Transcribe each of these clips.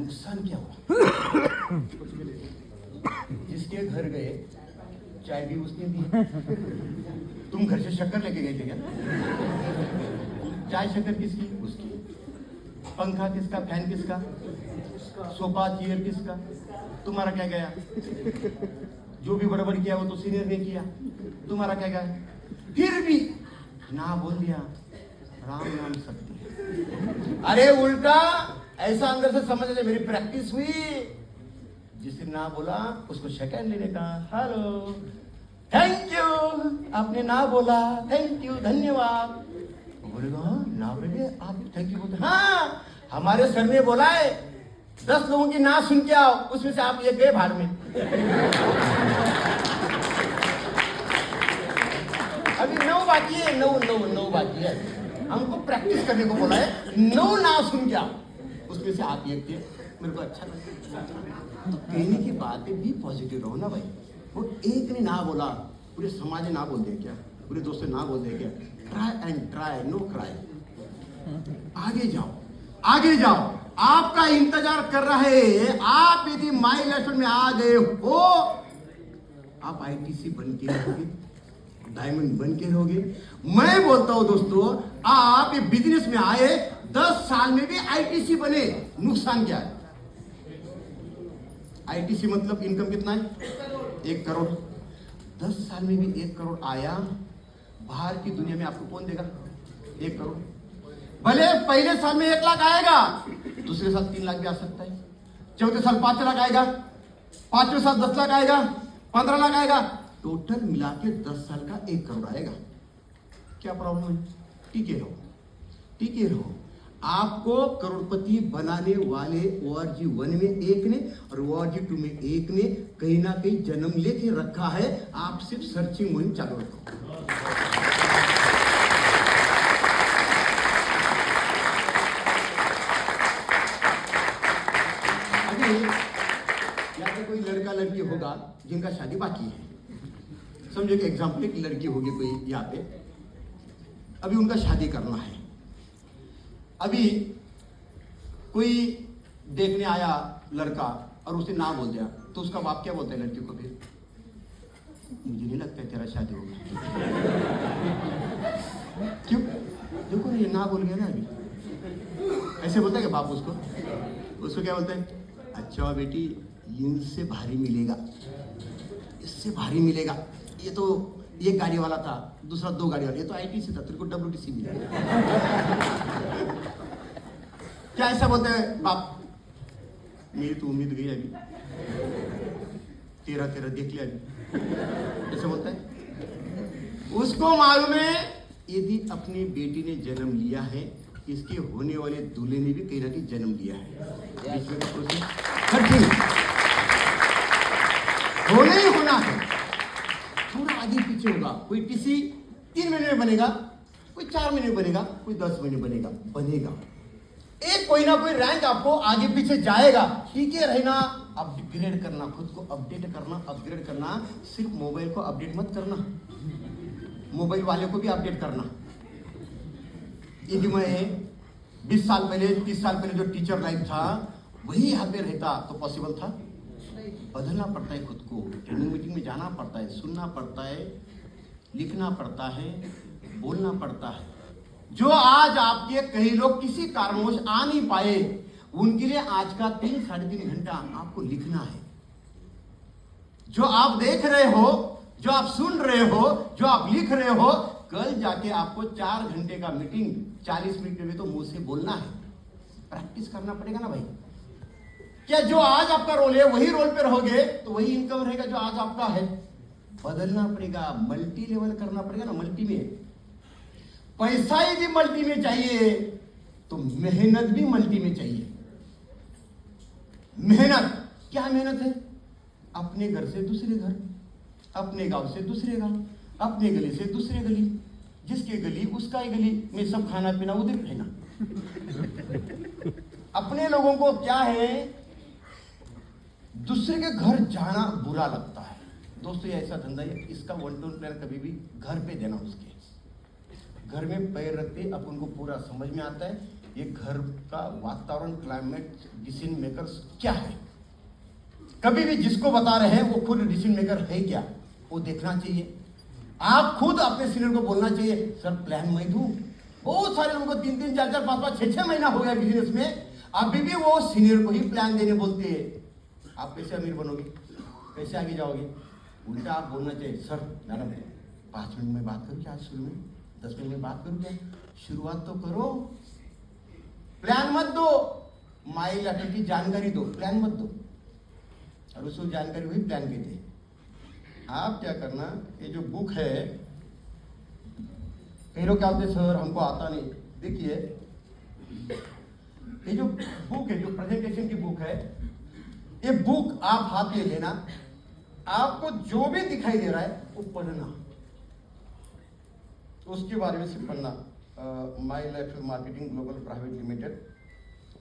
नुकसान क्या हुआ? जिसके घर गए चाय भी उसने दी। तुम घर से शक्कर लेके गए थे क्या? चाय शक्कर किसकी? उसकी। पंखा किसका? फैन किसका? सोफा चेयर किसका? तुम्हारा क्या गया? जो भी बड़बड़ किया वो तो सीनियर ने किया, तुम्हारा क्या गया? फिर भी ना बोल दिया, राम नाम सत्य। अरे उल्टा ऐसा अंदर से समझ ले, मेरी प्रैक्टिस हुई। जिसने ना बोला उसको सेकंड लेने का, हेलो थैंक यू, आपने ना बोला, थैंक यू धन्यवाद। बोलेगा ना बोले आप थैंक यू बोलते? हाँ, हमारे सर ने बोला है 10 लोगों की ना सुन के आओ, उसमें से आप ये गए भाड़ में। अभी 9 बाकी है, 9 बाकी है। हमको प्रैक्टिस करने को बोला है, 9 ना सुन के आओ, उसमें से आप एक थे। मेरे को अच्छा लगा। तो कहने की बात है, बी पॉजिटिव रहो ना भाई। वो एक ने ना बोला, पूरे समाज ने ना बोल दिया क्या? पूरे दोस्तों ने ना बोल दिया क्या? Try and try, no cry. आगे जाओ, आगे जाओ, आपका इंतजार कर रहे हैं। आप यदि माइलस्टोन में आ गए हो, आप आईटीसी बन के रहोगे, डायमंड बन के रहोगे। मैं बोलता हूं दोस्तों, आप ये बिजनेस में आए, 10 साल में भी आईटीसी बने, नुकसान क्या है? आईटीसी मतलब इनकम कितना है? 1 करोड़। 10 साल में भी 1 करोड़ आया, बाहर की दुनिया में आपको कौन देगा 1 करोड़? भले पहले साल में 1 लाख आएगा, दूसरे साल 3 लाख भी आ सकता है, चौथे साल 5 लाख आएगा, 5वें साल 10 लाख आएगा, 15 लाख आएगा, टोटल मिला के 10 साल का 1 करोड़ आएगा। क्या प्रॉब्लम है? टिके रहो, टिके रहो। आपको करोड़पति बनाने वाले ORG 1 में एक ने और ORG 2 में एक ने कहीं ना कहीं जन्म लेके रखा है। आप सिर्फ सर्चिंग मुहिम चालू रखो। अभी यहाँ पे कोई लड़का लड़की होगा जिनका शादी बाकी है, समझो कि एग्जाम्पल एक लड़की होगी कोई यहाँ पे, अभी उनका शादी करना है। अभी कोई देखने आया लड़का और उसे ना बोल दिया, तो उसका बाप क्या बोलता है लड़की को? फिर मुझे नहीं लगता है तेरा शादी होगा। क्यों? देखो ये ना बोल गया ना। अभी ऐसे बोलता है कि बाप उसको क्या बोलता है? अच्छा बेटी, इनसे भारी मिलेगा, इससे भारी मिलेगा। ये तो 1 गाड़ी वाला था, दूसरा 2 गाड़ी वाला, ये तो आईटीसी था, तेरे को WTC मिलेगा। क्या ऐसा बोलते हैं बाप? मेरी तो उम्मीद गई अभी, तेरा देख लिया अभी, ऐसा बोलता है। उसको मालूम है यदि अपनी बेटी ने जन्म लिया है, इसके होने वाले दूल्हे ने भी कहीं ना कहीं जन्म लिया है। होना ही होना है, थोड़ा आगे पीछे होगा। कोई टीसी 3 महीने में बनेगा, कोई 4 महीने में बनेगा, कोई 10 महीने बनेगा। एक कोई ना कोई रैंक आपको आगे पीछे जाएगा। ठीक है रहना, अपग्रेड करना, खुद को अपग्रेड करना। सिर्फ मोबाइल को अपडेट मत करना, मोबाइल वाले को भी अपडेट करना। यदि मैं 20 साल पहले 30 साल पहले जो टीचर लाइफ था वही यहाँ पे रहता तो पॉसिबल था? बदलना पड़ता है खुद को, ट्रेनिंग मीटिंग में जाना पड़ता है, सुनना पड़ता है, लिखना पड़ता है, बोलना पड़ता है। जो आज आपके कई लोग किसी कारणवश आ नहीं पाए, उनके लिए आज का 3-3.5 घंटा आपको लिखना है। जो आप देख रहे हो, जो आप सुन रहे हो, जो आप लिख रहे हो, कल जाके आपको 4 घंटे का मीटिंग 40 मिनट में तो मुंह से बोलना है। प्रैक्टिस करना पड़ेगा ना भाई। क्या जो आज आपका रोल है वही रोल पे रहोगे तो वही इनकम रहेगा जो आज आपका है? बदलना पड़ेगा, मल्टी लेवल करना पड़ेगा ना। मल्टी में पैसा यदि मल्टी में चाहिए तो मेहनत भी मल्टी में चाहिए। मेहनत क्या मेहनत है? अपने घर से दूसरे घर, अपने गांव से दूसरे गांव, अपने गली से दूसरे गली, जिसके गली उसका ही गली में सब खाना पीना उधर रहना। अपने लोगों को क्या है, दूसरे के घर जाना बुरा लगता है। दोस्तों ये ऐसा धंधा है, इसका 1-2 प्लान कभी भी घर पे देना। उसके घर में पैर रखते अपन को पूरा समझ में आता है ये घर का वातावरण, क्लाइमेट, डिसीजन मेकर्स क्या है। कभी भी जिसको बता रहे हैं वो खुद डिसीजन मेकर है क्या, वो देखना चाहिए। आप खुद अपने सीनियर को बोलना चाहिए, सर प्लान मैं दूं। बहुत सारे लोगों को 3-3, 4-4, 5-5, 6-6 महीना हो गया बिजनेस में, अभी भी वो सीनियर को ही प्लान देने बोलते हैं। आप कैसे अमीर बनोगे, कैसे आगे जाओगे। उल्टा आप बोलना चाहिए, सर मैडम 5 मिनट में बात करूँ क्या, आज शुरू में 10 मिनट में बात करूँ क्या, शुरुआत तो करो, प्लान मत दो। माई लेटर की जानकारी दो, प्लान मत दो। और उसको जानकारी वही प्लान कहते हैं। आप क्या करना, ये जो बुक है, कई लोग क्या बोलते सर हमको आता नहीं। देखिए ये जो बुक है, जो प्रेजेंटेशन की बुक है, ये बुक आप हाथ में लेना, आपको जो भी दिखाई दे रहा है वो पढ़ना, उसके बारे में सिर्फ पढ़ना। My life marketing global private limited,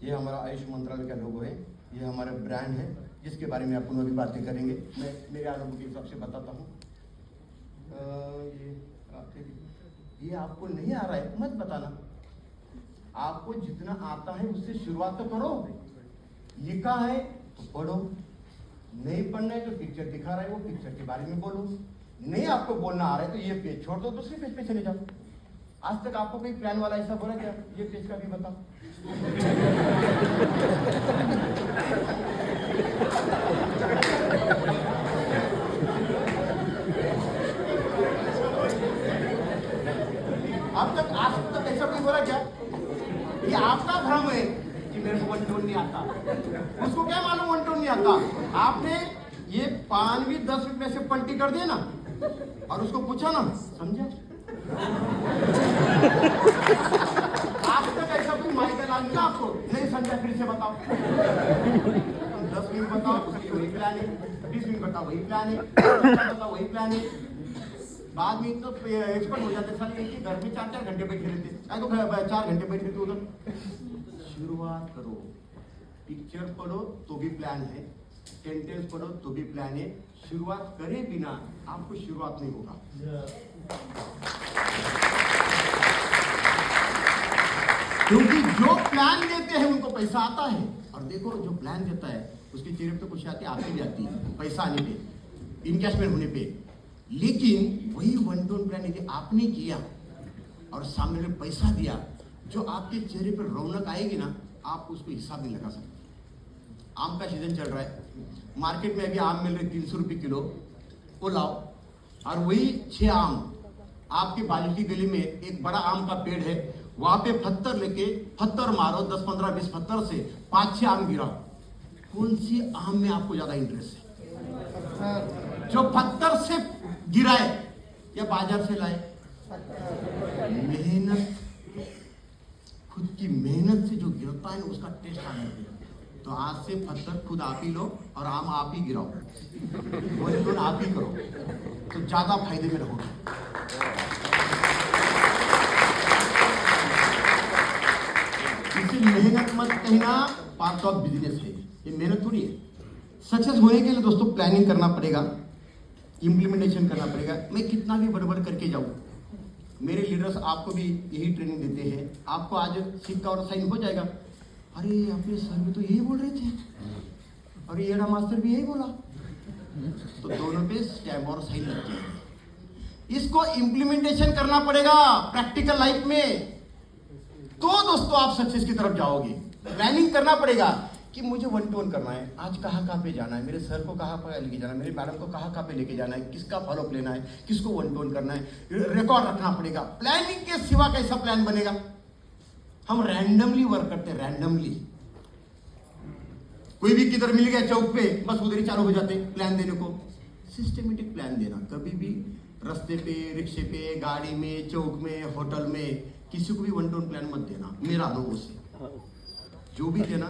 ये हमारा आयुष मंत्रालय का लोगो है, ये हमारा ब्रांड है, जिसके बारे में अपन अभी बातें करेंगे। मैं मेरे अनुभव के हिसाब से बताता हूँ। ये आपको नहीं आ रहा है मत बताना, आपको जितना आता है उससे शुरुआत तो करो। लिखा है तो पढ़ो, नहीं पढ़ना है तो पिक्चर दिखा रहा है वो पिक्चर के बारे में बोलो। नहीं आपको बोलना आ रहा है तो ये पेज छोड़ दो, दूसरे पेज पे चले जाओ। आज तक आपको कोई प्लान वाला ऐसा बोला क्या, ये पेज का भी बताओ। अब तक आज तक ऐसा कोई बोला क्या। ये आपका भ्रम है कि मेरे को वन टोन नहीं आता, उसको क्या मालूम वन टोन नहीं आता। आपने ये पान भी 10 रुपए से पलटी कर दिया ना, और उसको पूछा ना समझा। आज तक ऐसा कोई माइक का मिला आपको, नहीं समझा, फिर से बताओ। 10 मिनट बताओ, वही प्लान है, 20 मिनट बताओ वही प्लान है, बताओ वही प्लान है। बाद में तो एक्सपर्ट हो जाते सारे, एक ही घर में 4-4 घंटे बैठे रहते, तो 4 घंटे बैठे थे उधर। शुरुआत करो, पिक्चर पढ़ो तो भी प्लान है, सेंटेंस पढ़ो तो भी प्लान है। शुरुआत करे बिना आपको शुरुआत नहीं होगा। क्योंकि जो प्लान देते हैं उनको पैसा आता है, और देखो जो प्लान देता है उसके चेहरे पे तो खुशी आती है, आपकी भी आती है पैसा आने पे, इनकैशमेंट होने पे। लेकिन वही वन टोन प्लान यदि आपने किया और सामने में पैसा दिया, जो आपके चेहरे पर रौनक आएगी ना, आप उसको हिसाब नहीं लगा सकते। आम का सीजन चल रहा है, मार्केट में अभी आम मिल रहे 300 रुपये किलो, वो लाओ। और वही 6 आम आपके बाजू की गली में एक बड़ा आम का पेड़ है, वहां पे पत्थर लेके पत्थर मारो, 10, 15, 20 पत्थर से 5-6 आम गिराओ। कौन सी आम में आपको ज्यादा इंटरेस्ट है, जो पत्थर से गिराए या बाजार से लाए। मेहनत, खुद की मेहनत से जो गिरता है ना उसका टेस्ट आने लगेगा। तो आज से पत्थर खुद आप ही लो और आम आप ही गिराओ, वही तो आप ही करो, तो ज्यादा फायदे में रहोगे। इसे मेहनत मत कहना, पार्ट ऑफ बिजनेस है, ये मेहनत थोड़ी है। सक्सेस होने के लिए दोस्तों प्लानिंग करना पड़ेगा, इम्प्लीमेंटेशन करना पड़ेगा। मैं कितना भी बड़बड़ करके जाऊं, मेरे लीडर्स आपको भी यही ट्रेनिंग देते हैं। आपको आज सिक्का और साइन हो जाएगा, अरे अपने सर भी तो यही बोल रहे थे, और ये मास्टर भी यही बोला, तो दोनों पे स्टैम्प और साइन लग जाएंगे। इसको इम्प्लीमेंटेशन करना पड़ेगा प्रैक्टिकल लाइफ में, तो दोस्तों आप सक्सेस की तरफ जाओगे। प्लानिंग करना पड़ेगा कि मुझे वन टू वन करना है, आज कहाँ पे जाना है, मेरे सर को कहाँ पे लेके जाना है, मेरे मैडम को कहाँ पे लेके जाना है, किसका फॉलोअप लेना है, किसको वन टू वन करना है, रिकॉर्ड रखना पड़ेगा। प्लानिंग के सिवा कैसा प्लान बनेगा। हम रैंडमली वर्क करते हैं, रैंडमली। कोई भी किधर मिल गया चौक पे, बस उधर ही चालू हो जाते प्लान देने को। सिस्टमेटिक प्लान देना, कभी भी रास्ते पे, रिक्शे पे, गाड़ी में, चौक में, होटल में किसी को भी वन टू वन प्लान मत देना। मेरा अनुभव से जो भी देना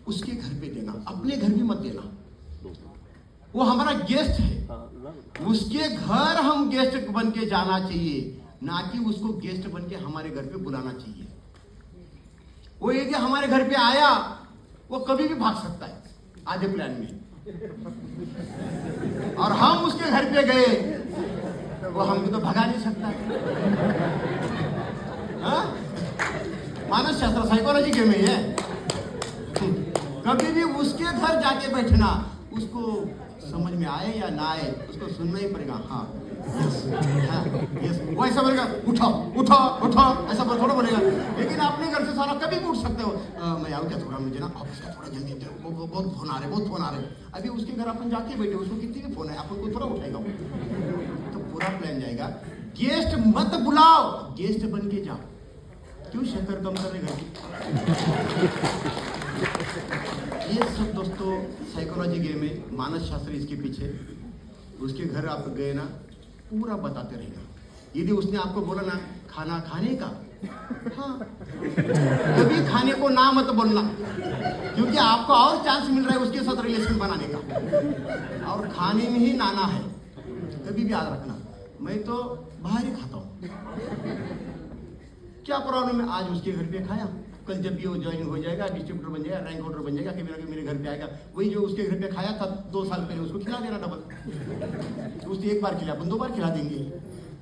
उसके घर पे देना, अपने घर भी मत देना। वो हमारा गेस्ट है, उसके घर हम गेस्ट बन के जाना चाहिए, ना कि उसको गेस्ट बन के हमारे घर पे बुलाना चाहिए। वो यदि हमारे घर पे आया, वो कभी भी भाग सकता है आधे प्लान में, और हम उसके घर पे गए, वो हमको तो भगा नहीं सकता। हाँ? मानस शास्त्र साइकोलॉजी गेम है ये। कभी भी उसके घर जाके बैठना, उसको समझ में आए या ना आए, उसको सुनना ही पड़ेगा। हाँ यस, वो ऐसा बोलेगा उठो उठो उठो, ऐसा थोड़ा बोलेगा। लेकिन अपने घर से सारा कभी भी उठ सकते हो। मैं आऊँ क्या, थोड़ा मुझे ना ऑफिस का थोड़ा जल्दी, बहुत फोन आ रहे, बहुत फोन आ रहे। अभी उसके घर अपन जाके बैठे, उसको कितनी भी फोन है, अपन को थोड़ा उठाएगा वो। तो पूरा प्लान जाएगा। गेस्ट मत बुलाओ, गेस्ट बन के जाओ। क्यों शक्कर कम कर रहे घर की? ये सब दोस्तों साइकोलॉजी गेम है, मानस शास्त्र इसके पीछे। उसके घर आप गए ना, पूरा बताते रहेगा। यदि उसने आपको बोला ना खाना खाने का, हाँ कभी खाने को ना मत बोलना, क्योंकि आपको और चांस मिल रहा है उसके साथ रिलेशन बनाने का, और खाने में ही नाना है। कभी भी याद रखना, मैं तो बाहर ही खाता हूँ, क्या प्रॉब्लम है? आज उसके घर पे खाया, कल जब भी वो ज्वाइन हो जाएगा, डिस्ट्रीब्यूटर बन जाएगा, रैंक होल्डर बन जाएगा, कि मेरे घर पे आएगा, वही जो उसके घर पे खाया था 2 साल पहले, उसको खिला देना डबल। उसने एक बार खिलाया, अपन 2 बार खिला देंगे।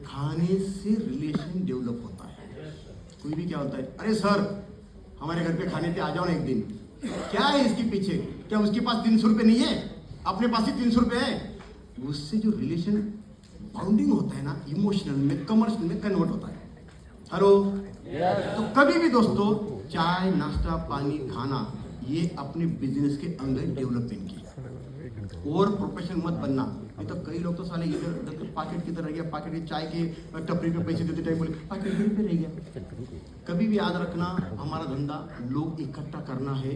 खाने से रिलेशन डेवलप होता है। कोई भी क्या होता है, अरे सर हमारे घर पे खाने पे आ जाओ ना एक दिन। क्या है इसके पीछे? क्या उसके पास 300 रुपये नहीं है? अपने पास ही 300 रुपये है। उससे जो रिलेशन बाउंडिंग होता है ना, इमोशनल में, कमर्शियल में कन्वर्ट होता है। हेलो तो कभी भी दोस्तों चाय नाश्ता पानी खाना, ये अपने बिजनेस के अंदर डेवलपमेंट की, और प्रोफेशनल मत बनना। नहीं तो कई लोग तो साले इधर पॉकेट किधर रह गया, पॉकेट की चाय के टपरी पे पैसे देते टाइम बोले पॉकेट इधर पे रह गया। कभी भी याद रखना, हमारा धंधा लोग इकट्ठा करना है।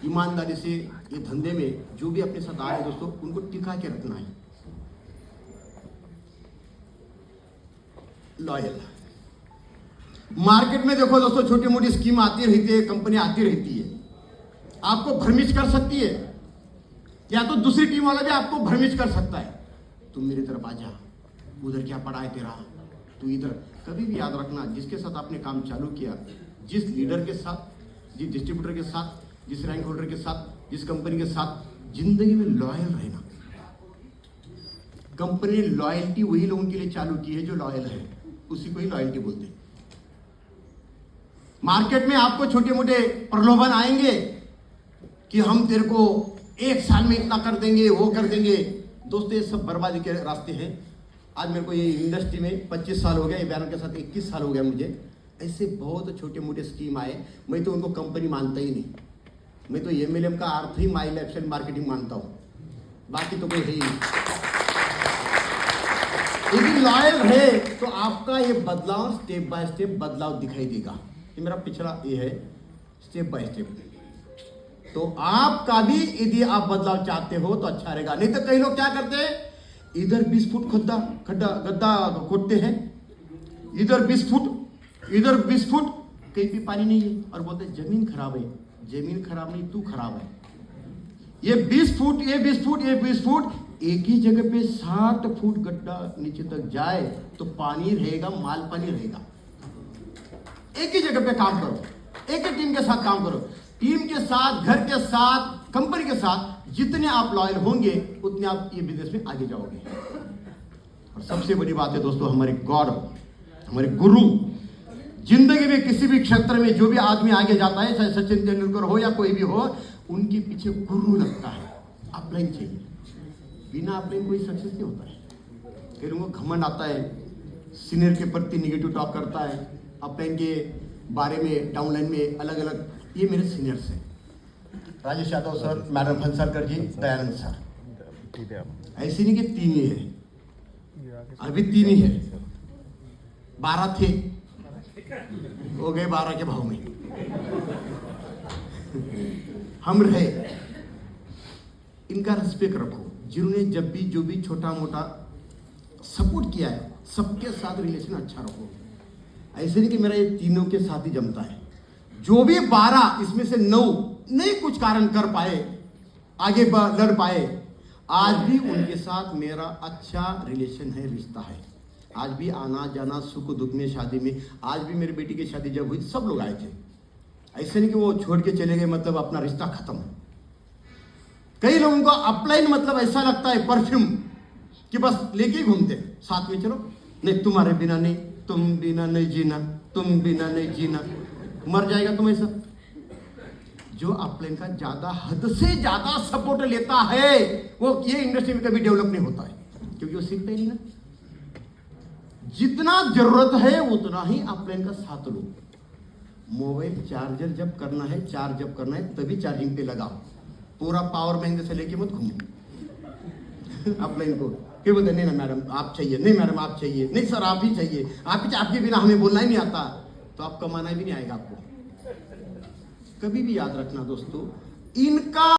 ईमानदारी से ये धंधे में जो भी अपने साथ आ रहे दोस्तों, उनको टिका के रखना है। लॉयल। मार्केट में देखो दोस्तों, छोटी मोटी स्कीम आती रहती है, कंपनी आती रहती है, आपको भ्रमित कर सकती है, या तो दूसरी टीम वाला भी आपको भ्रमित कर सकता है। तुम मेरी तरफ आ जा, उधर क्या पड़ा है तेरा, तू इधर। कभी भी याद रखना, जिसके साथ आपने काम चालू किया, जिस लीडर के साथ, जिस डिस्ट्रीब्यूटर के साथ, जिस रैंक होल्डर के साथ, जिस कंपनी के साथ, जिंदगी में लॉयल रहना। कंपनी ने लॉयल्टी वही लोगों के लिए चालू की है जो लॉयल है, उसी को ही लॉयल्टी बोलते हैं। मार्केट में आपको छोटे मोटे प्रलोभन आएंगे कि हम तेरे को 1 साल में इतना कर देंगे, वो कर देंगे। दोस्तों ये सब बर्बादी के रास्ते हैं। आज मेरे को ये इंडस्ट्री में 25 साल हो गया, ये बैनर के साथ 21 साल हो गया मुझे। ऐसे बहुत छोटे मोटे स्कीम आए, मैं तो उनको कंपनी मानता ही नहीं। मैं तो MLM का अर्थ ही माई लाइफस्टाइल मार्केटिंग मानता हूँ, बाकी तो कोई है ही नहीं। यदि लॉयल है तो आपका ये बदलाव स्टेप बाय स्टेप बदलाव दिखाई देगा। ये मेरा पिछला ये है, स्टेप बाय स्टेप। तो आपका भी यदि आप बदलाव चाहते हो तो अच्छा रहेगा। नहीं तो कई लोग क्या करते हैं, इधर 20 फुट गड्ढा खोदते हैं, इधर 20 फुट, इधर 20 फुट, कहीं भी पानी नहीं है, और बोलते हैं जमीन खराब है। जमीन खराब नहीं, तू खराब है। ये 20 फुट, ये 20 फुट, ये 20 फुट, एक ही जगह पे 60 फुट गड्ढा नीचे तक जाए तो पानी रहेगा, माल पानी रहेगा। एक ही जगह पे काम करो, एक ही टीम के साथ काम करो। टीम के साथ, घर के साथ, कंपनी के साथ जितने आप लॉयल होंगे उतने आप ये बिजनेस में आगे जाओगे। और सबसे बड़ी बात है दोस्तों, हमारे गॉड, हमारे गुरु, जिंदगी में किसी भी क्षेत्र में जो भी आदमी आगे जाता है, चाहे सचिन तेंदुलकर हो या कोई भी हो, उनके पीछे गुरु लगता है। अपलाइन चाहिए, बिना अपलाइन कोई सक्सेस नहीं होता है। फिर उनको घमंड आता है, सीनियर के प्रति निगेटिव टॉक करता है, अपलाइन के बारे में डाउनलाइन में अलग अलग। ये मेरे सीनियर्स हैं, राजेश यादव सर, मैडम फंसालकर जी, दयानंद सर। ऐसे नहीं कि 3 ही है, अभी 3 ही है, 12 थे, हो गए 12 के भाव में। हम रहे, इनका रिस्पेक्ट रखो। जिन्होंने जब भी जो भी छोटा मोटा सपोर्ट किया है, सबके साथ रिलेशन अच्छा रखो। ऐसे नहीं कि मेरा ये तीनों के साथ ही जमता है। जो भी 12 इसमें से 9 नहीं कुछ कारण कर पाए, आगे लड़ पाए, आज भी उनके साथ मेरा अच्छा रिलेशन है, रिश्ता है। आज भी आना जाना, सुख दुख में, शादी में। आज भी मेरी बेटी की शादी जब हुई सब लोग आए थे। ऐसे नहीं कि वो छोड़ के चले गए मतलब अपना रिश्ता खत्म। कई लोगों को अपलाइन मतलब ऐसा लगता है परफ्यूम, कि बस लेके घूमते साथ में, चलो नहीं तुम्हारे बिना नहीं, तुम बिना नहीं जीना, तुम बिना नहीं जीना। मर जाएगा तुम ऐसा। जो अपलाइन का ज्यादा हद से ज्यादा सपोर्ट लेता है वो ये इंडस्ट्री में कभी डेवलप नहीं होता है, क्योंकि वो सीखता ही नहीं ना। जितना जरूरत है उतना ही अपलाइन का साथ लो। मोबाइल चार्जर जब करना है, चार्ज जब करना है तभी चार्जिंग पे लगाओ। पूरा पावर बैंक से लेके मत घूमो अपलाइन को। फिर बोलते नहीं ना मैडम आप चाहिए, नहीं मैडम आप चाहिए, नहीं सर आप ही चाहिए, आपके बिना हमें बोलना ही नहीं आता, तो आप कमाना भी नहीं आएगा आपको। कभी भी याद रखना दोस्तों, इनका